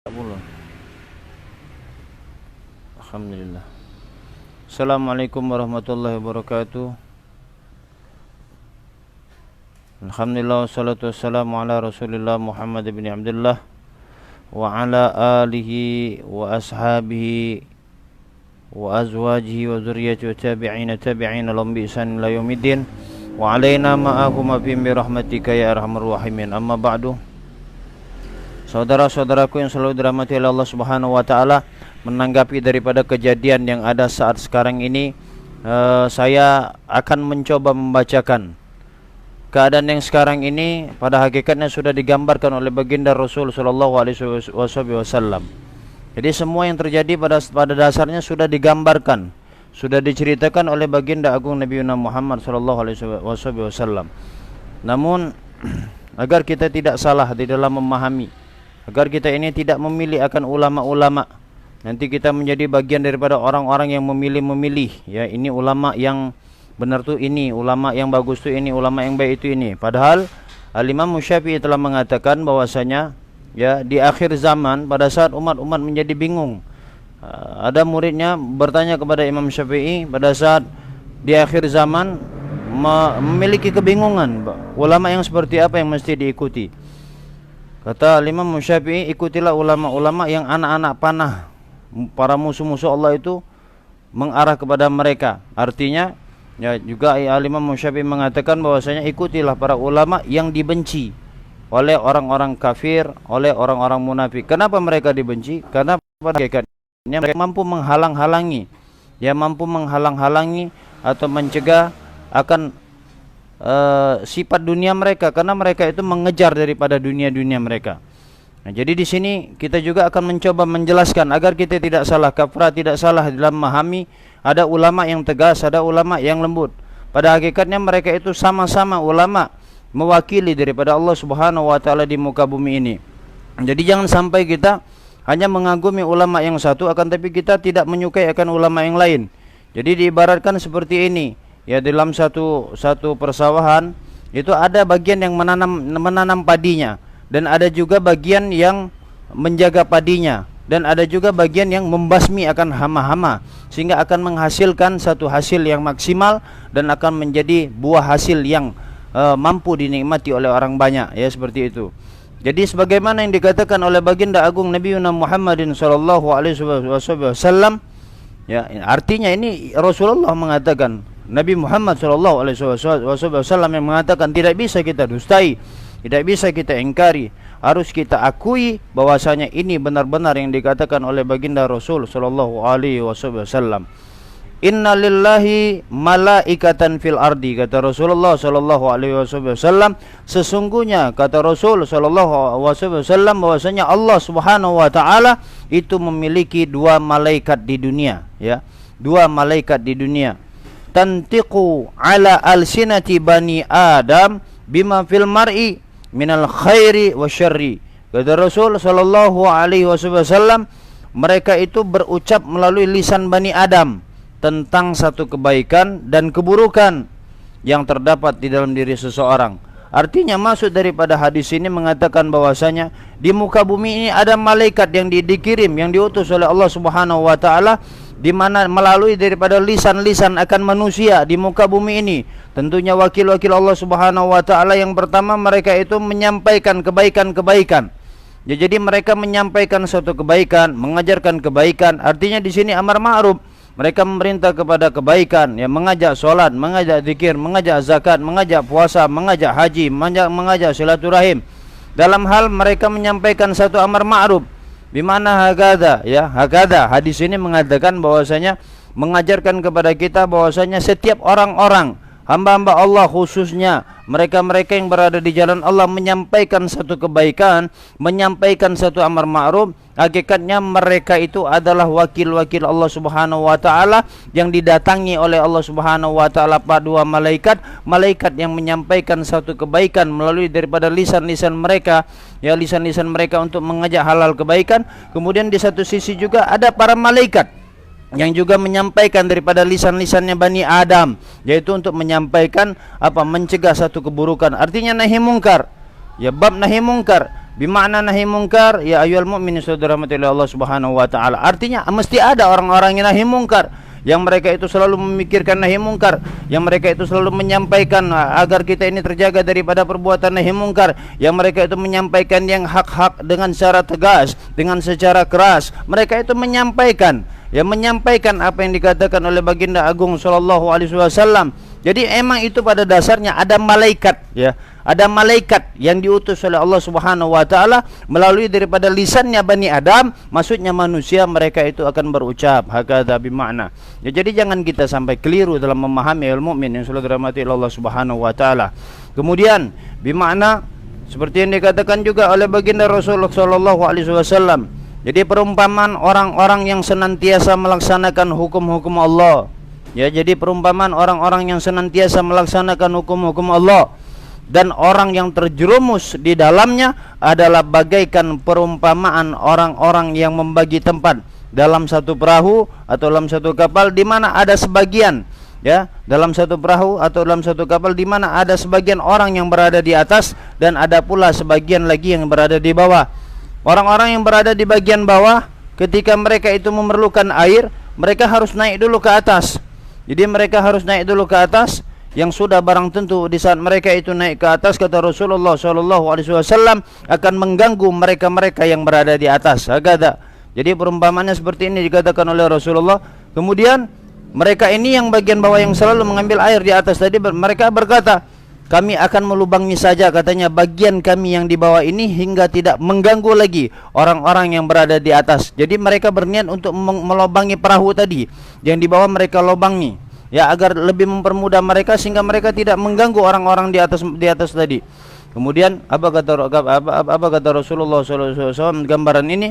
Alhamdulillah. Assalamualaikum warahmatullahi wabarakatuh. Alhamdulillah wassalatu wassalamu ala Rasulillah Muhammad bin Abdullah wa ala alihi wa ashabihi wa azwajihi wa zurriyyatihi wa tabi'ina lahum bi ihsan ila yaumiddin wa alaina ma'ahum bi rahmatika ya arhamar rahimin. Amma ba'du. Saudara-saudaraku yang selalu dirahmati oleh Allah Subhanahu wa taala, menanggapi daripada kejadian yang ada saat sekarang ini, saya akan mencoba membacakan keadaan yang sekarang ini pada hakikatnya sudah digambarkan oleh baginda Rasul sallallahu alaihi wasallam. Jadi semua yang terjadi pada dasarnya sudah digambarkan, sudah diceritakan oleh baginda agung Nabi Muhammad sallallahu alaihi wasallam. Namun agar kita tidak salah di dalam memahami, agar kita ini tidak memilih akan ulama-ulama, nanti kita menjadi bagian daripada orang-orang yang memilih-memilih, ya ini ulama yang benar tuh ini, ulama yang bagus tuh ini, ulama yang baik itu ini. Padahal Al-Imam Syafi'i telah mengatakan bahwasanya ya di akhir zaman pada saat umat-umat menjadi bingung, ada muridnya bertanya kepada Imam Syafi'i pada saat di akhir zaman memiliki kebingungan, ulama yang seperti apa yang mesti diikuti. Kata Imam Syafi'i, ikutilah ulama-ulama yang anak-anak panah, para musuh-musuh Allah itu mengarah kepada mereka. Artinya ya juga Imam Syafi'i mengatakan bahwasanya ikutilah para ulama yang dibenci oleh orang-orang kafir, oleh orang-orang munafik. Kenapa mereka dibenci? Karena pada hakikatnya mereka mampu menghalang-halangi, ya mampu menghalang-halangi atau mencegah akan sifat dunia mereka, karena mereka itu mengejar daripada dunia-dunia mereka. Nah, jadi di sini kita juga akan mencoba menjelaskan agar kita tidak salah kaprah, tidak salah dalam memahami. Ada ulama yang tegas, ada ulama yang lembut. Pada hakikatnya mereka itu sama-sama ulama, mewakili daripada Allah Subhanahu wa taala di muka bumi ini. Jadi jangan sampai kita hanya mengagumi ulama yang satu akan tapi kita tidak menyukai akan ulama yang lain. Jadi diibaratkan seperti ini. Ya, dalam satu persawahan itu ada bagian yang menanam padinya, dan ada juga bagian yang menjaga padinya, dan ada juga bagian yang membasmi akan hama-hama, sehingga akan menghasilkan satu hasil yang maksimal dan akan menjadi buah hasil yang mampu dinikmati oleh orang banyak, ya seperti itu. Jadi sebagaimana yang dikatakan oleh baginda agung Nabi Muhammadin sallallahu alaihi wasallam, ya artinya ini Rasulullah mengatakan, Nabi Muhammad sallallahu alaihi wasallam yang mengatakan tidak bisa kita dustai, tidak bisa kita ingkari, harus kita akui bahwasanya ini benar-benar yang dikatakan oleh baginda Rasul sallallahu alaihi wasallam. Inna lillahi malaikatan fil ardi, kata Rasulullah sallallahu alaihi wasallam, sesungguhnya kata Rasul sallallahu alaihi wasallam bahwasanya Allah Subhanahu wa taala itu memiliki dua malaikat di dunia, ya. Dua malaikat di dunia. Tantiqu ala alsinati bani Adam bima fil mar'i minal khairi wasyarri. Kata Rasul sallallahu alaihi wasallam, mereka itu berucap melalui lisan Bani Adam tentang satu kebaikan dan keburukan yang terdapat di dalam diri seseorang. Artinya maksud daripada hadis ini mengatakan bahwasanya di muka bumi ini ada malaikat yang dikirim, yang diutus oleh Allah Subhanahu wa taala, di mana melalui daripada lisan-lisan akan manusia di muka bumi ini. Tentunya wakil-wakil Allah Subhanahu wa taala yang pertama, mereka itu menyampaikan kebaikan-kebaikan. Ya, jadi mereka menyampaikan suatu kebaikan, mengajarkan kebaikan. Artinya di sini amar ma'ruf. Mereka memerintah kepada kebaikan, ya mengajak salat, mengajak zikir, mengajak zakat, mengajak puasa, mengajak haji, mengajak silaturahim. Dalam hal mereka menyampaikan satu amar ma'ruf. Bimana hakada, ya hakada, hadis ini mengatakan bahwasanya mengajarkan kepada kita bahwasanya setiap orang-orang hamba-hamba Allah, khususnya mereka-mereka yang berada di jalan Allah, menyampaikan satu kebaikan, menyampaikan satu amar ma'ruf, hakikatnya mereka itu adalah wakil-wakil Allah Subhanahu wa taala yang didatangi oleh Allah Subhanahu wa taala pada dua malaikat yang menyampaikan satu kebaikan melalui daripada lisan-lisan mereka, ya lisan-lisan mereka untuk mengajak halal kebaikan. Kemudian di satu sisi juga ada para malaikat yang juga menyampaikan daripada lisan-lisannya Bani Adam, yaitu untuk menyampaikan apa, mencegah satu keburukan. Artinya nahi mungkar. Ya, bab nahi mungkar Bimakna nahi mungkar, ya ayyuhal mu'minin saudara mati Allah Subhanahu wa taala. Artinya mesti ada orang-orang yang nahi mungkar, yang mereka itu selalu memikirkan nahi mungkar, yang mereka itu selalu menyampaikan agar kita ini terjaga daripada perbuatan nahi mungkar, yang mereka itu menyampaikan yang hak-hak dengan secara tegas, dengan secara keras. Mereka itu menyampaikan, ya, menyampaikan apa yang dikatakan oleh baginda agung sallallahu alaihi wasallam. Jadi emang itu pada dasarnya ada malaikat, ya, ada malaikat yang diutus oleh Allah Subhanahu wa taala melalui daripada lisannya Bani Adam, maksudnya manusia, mereka itu akan berucap hakadha bimakna. Ya, jadi jangan kita sampai keliru dalam memahami ilmu mukmin yang sudah dirahmati Allah Subhanahu wa taala. Kemudian bimakna seperti yang dikatakan juga oleh baginda Rasulullah sallallahu alaihi wasallam. Jadi perumpamaan orang-orang yang senantiasa melaksanakan hukum-hukum Allah. Ya, jadi perumpamaan orang-orang yang senantiasa melaksanakan hukum-hukum Allah dan orang yang terjerumus di dalamnya adalah bagaikan perumpamaan orang-orang yang membagi tempat dalam satu perahu atau dalam satu kapal di mana ada sebagian, ya, dalam satu perahu atau dalam satu kapal di mana ada sebagian orang yang berada di atas dan ada pula sebagian lagi yang berada di bawah. Orang-orang yang berada di bagian bawah ketika mereka itu memerlukan air, mereka harus naik dulu ke atas. Jadi mereka harus naik dulu ke atas, yang sudah barang tentu di saat mereka itu naik ke atas, kata Rasulullah sallallahu alaihi wasallam, akan mengganggu mereka-mereka yang berada di atas. Agada. Jadi perumpamaannya seperti ini dikatakan oleh Rasulullah. Kemudian mereka ini yang bagian bawah yang selalu mengambil air di atas tadi, mereka berkata, kami akan melubangi saja, katanya, bagian kami yang di bawah ini hingga tidak mengganggu lagi orang-orang yang berada di atas. Jadi mereka berniat untuk melubangi perahu tadi, yang di bawah mereka lubangi, ya, agar lebih mempermudah mereka sehingga mereka tidak mengganggu orang-orang di atas tadi. Kemudian apa kata Rasulullah SAW gambaran ini?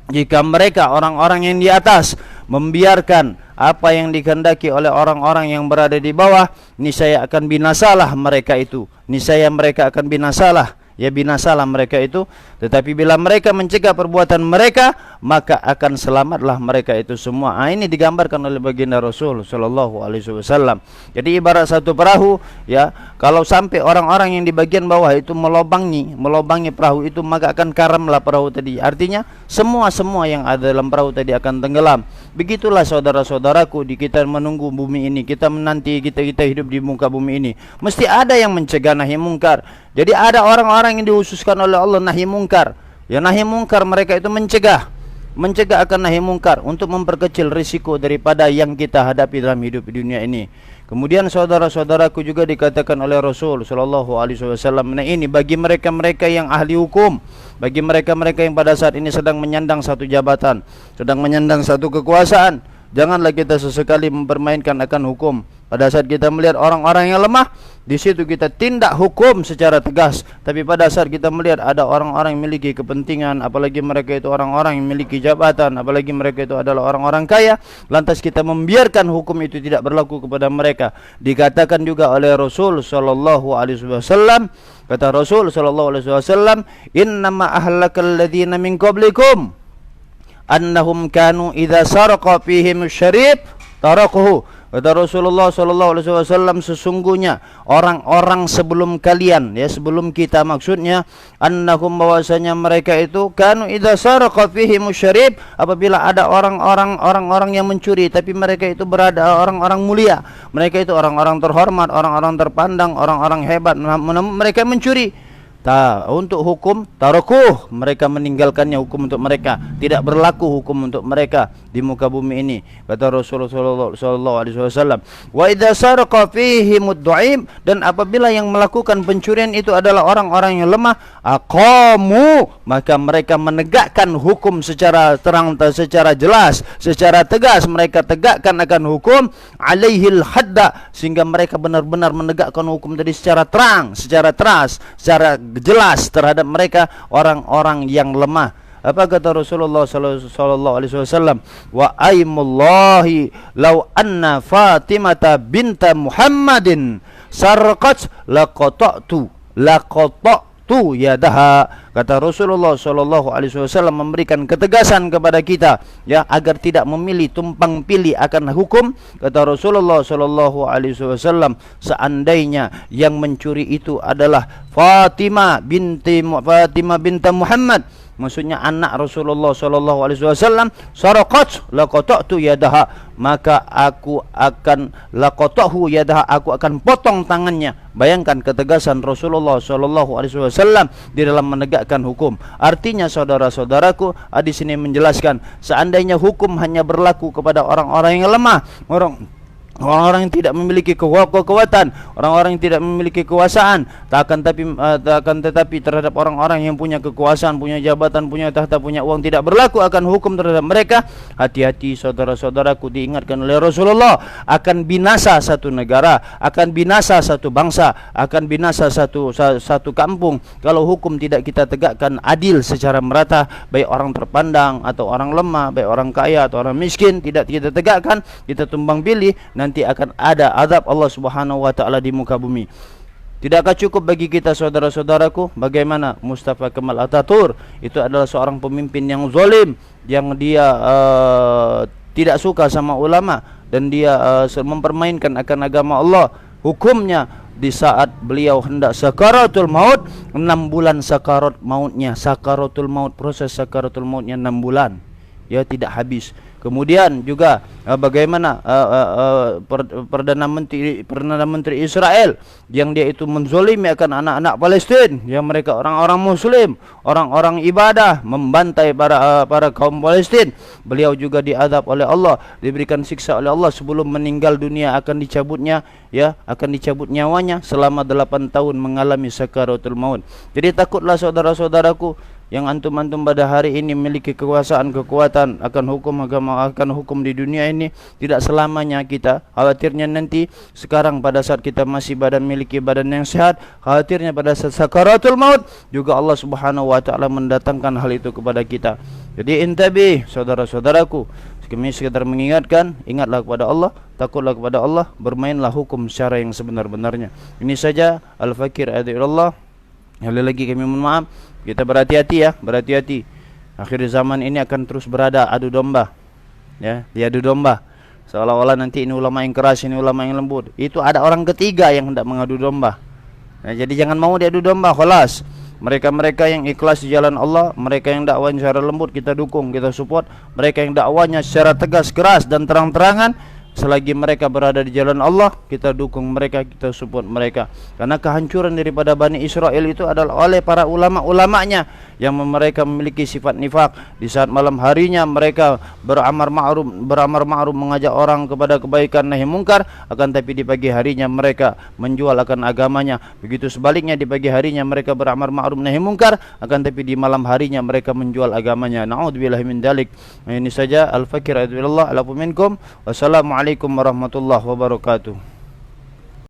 Jika mereka orang-orang yang di atas membiarkan apa yang dikehendaki oleh orang-orang yang berada di bawah, niscaya akan binasalah mereka itu. Niscaya mereka akan binasalah, ya, binasalah mereka itu. Tetapi bila mereka mencegah perbuatan mereka, maka akan selamatlah mereka itu semua. Ini digambarkan oleh baginda Rasul sallallahu alaihi wasallam. Jadi ibarat satu perahu, ya, kalau sampai orang-orang yang di bagian bawah itu melobangi perahu itu, maka akan karamlah perahu tadi. Artinya semua yang ada dalam perahu tadi akan tenggelam. Begitulah saudara-saudaraku, di kita menunggu bumi ini, kita menanti kita hidup di muka bumi ini, mesti ada yang mencegah nahi mungkar. Jadi ada orang-orang yang dihususkan oleh Allah nahi mungkar. Ya, nahi mungkar mereka itu mencegah akan nahi mungkar untuk memperkecil risiko daripada yang kita hadapi dalam hidup di dunia ini. Kemudian saudara-saudaraku juga dikatakan oleh Rasul sallallahu alaihi wasallam, nah ini bagi mereka-mereka yang ahli hukum, bagi mereka-mereka yang pada saat ini sedang menyandang satu jabatan, sedang menyandang satu kekuasaan, janganlah kita sesekali mempermainkan akan hukum. Pada saat kita melihat orang-orang yang lemah, di situ kita tindak hukum secara tegas. Tapi pada saat kita melihat ada orang-orang yang memiliki kepentingan, apalagi mereka itu orang-orang yang memiliki jabatan, apalagi mereka itu adalah orang-orang kaya, lantas kita membiarkan hukum itu tidak berlaku kepada mereka. Dikatakan juga oleh Rasul sallallahu alaihi wasallam, kata Rasul sallallahu alaihi wasallam, innama ahlakal ladzina min qablikum annahum kanu idza saraqa fihim syarib tarakuhu. Kata Rasulullah sallallahu alaihi wasallam, sesungguhnya orang-orang sebelum kalian, ya, sebelum kita maksudnya, annahum, bahwasanya mereka itu kanu idza saraqa fihim syarib, apabila ada orang-orang yang mencuri tapi mereka itu berada orang-orang mulia, mereka itu orang-orang terhormat, orang-orang terpandang, orang-orang hebat, mereka mencuri. Untuk hukum tarukuh, mereka meninggalkannya hukum untuk mereka, tidak berlaku hukum untuk mereka di muka bumi ini. Kata Rasulullah sallallahu alaihi wasallam, wa idza saraqa fihi mud'im, dan apabila yang melakukan pencurian itu adalah orang-orang yang lemah, aqamu, maka mereka menegakkan hukum secara terang, secara jelas, secara tegas, mereka tegakkan akan hukum alaihil hadda, sehingga mereka benar-benar menegakkan hukum tadi secara terang, secara teras, secara jelas terhadap mereka orang-orang yang lemah. Apa kata Rasulullah sallallahu alaihi wasallam? Wa aimullahi law anna Fatimata binta Muhammadin sarqat laqata'tu tu yadaha. Kata Rasulullah sallallahu alaihi wasallam memberikan ketegasan kepada kita, ya, agar tidak memilih tumpang pilih akan hukum. Kata Rasulullah sallallahu alaihi wasallam, seandainya yang mencuri itu adalah Fatimah binti Muhammad, maksudnya anak Rasulullah sallallahu alaihi wasallam, saraqat laqata'tu yadaha, maka aku akan laqata'hu yadaha, aku akan potong tangannya. Bayangkan ketegasan Rasulullah sallallahu alaihi wasallam di dalam menegakkan hukum. Artinya saudara-saudaraku, di sini menjelaskan seandainya hukum hanya berlaku kepada orang-orang yang lemah, orang-orang yang tidak memiliki kekuatan, orang-orang yang tidak memiliki kekuasaan, tetapi terhadap orang-orang yang punya kekuasaan, punya jabatan, punya tahta, punya uang, tidak berlaku akan hukum terhadap mereka. Hati-hati saudara-saudaraku, diingatkan oleh Rasulullah, akan binasa satu negara, akan binasa satu bangsa, akan binasa satu kampung kalau hukum tidak kita tegakkan adil secara merata, baik orang terpandang atau orang lemah, baik orang kaya atau orang miskin, tidak kita tegakkan, kita tumbang pilih, nanti akan ada azab Allah Subhanahu wa taala di muka bumi. Tidakkah cukup bagi kita saudara-saudaraku bagaimana Mustafa Kemal Atatürk itu adalah seorang pemimpin yang zalim, yang dia tidak suka sama ulama, dan dia mempermainkan akan agama Allah. Hukumnya di saat beliau hendak sakaratul maut, 6 bulan sakarat mautnya, sakaratul maut, proses sakaratul mautnya 6 bulan, ya, tidak habis. Kemudian juga bagaimana Perdana Menteri Israel yang dia itu menzolimi akan anak-anak Palestin, yang mereka orang-orang Muslim, orang-orang ibadah, membantai para kaum Palestin. Beliau juga diazab oleh Allah, diberikan siksa oleh Allah sebelum meninggal dunia, akan dicabutnya, ya, akan dicabut nyawanya selama 8 tahun mengalami sakaratul maut. Jadi takutlah saudara-saudaraku yang antum-antum pada hari ini memiliki kekuasaan, kekuatan akan hukum agama, akan hukum di dunia ini, tidak selamanya kita. Khawatirnya nanti sekarang pada saat kita masih memiliki badan yang sehat, khawatirnya pada saat sakaratul maut juga Allah Subhanahu wa taala mendatangkan hal itu kepada kita. Jadi intabi saudara-saudaraku, kami sekedar mengingatkan, ingatlah kepada Allah, takutlah kepada Allah, bermainlah hukum secara yang sebenar-benarnya. Ini saja Al-Fakir Adilullah. Sekali lagi kami mohon maaf. Kita berhati-hati, ya, berhati-hati. Akhir zaman ini akan terus berada adu domba, ya, diadu domba. Seolah-olah nanti ini ulama yang keras, ini ulama yang lembut. Itu ada orang ketiga yang hendak mengadu domba. Nah, jadi jangan mau diadu domba, khalas. Mereka-mereka yang ikhlas di jalan Allah, mereka yang dakwahnya secara lembut kita dukung, kita support. Mereka yang dakwahnya secara tegas, keras dan terang-terangan, selagi mereka berada di jalan Allah, kita dukung mereka, kita support mereka. Karena kehancuran daripada Bani Israel itu adalah oleh para ulama-ulamanya yang mereka memiliki sifat nifak. Di saat malam harinya mereka beramar ma'ruf mengajak orang kepada kebaikan nahi mungkar, akan tapi di pagi harinya mereka menjual akan agamanya. Begitu sebaliknya, di pagi harinya mereka beramar ma'ruf nahi mungkar, akan tapi di malam harinya mereka menjual agamanya. Na'udzubillahi min dzalik. Ini saja Al-Fakir Adilullah. Alafu minkum. Wassalamualaikum warahmatullahi wabarakatuh.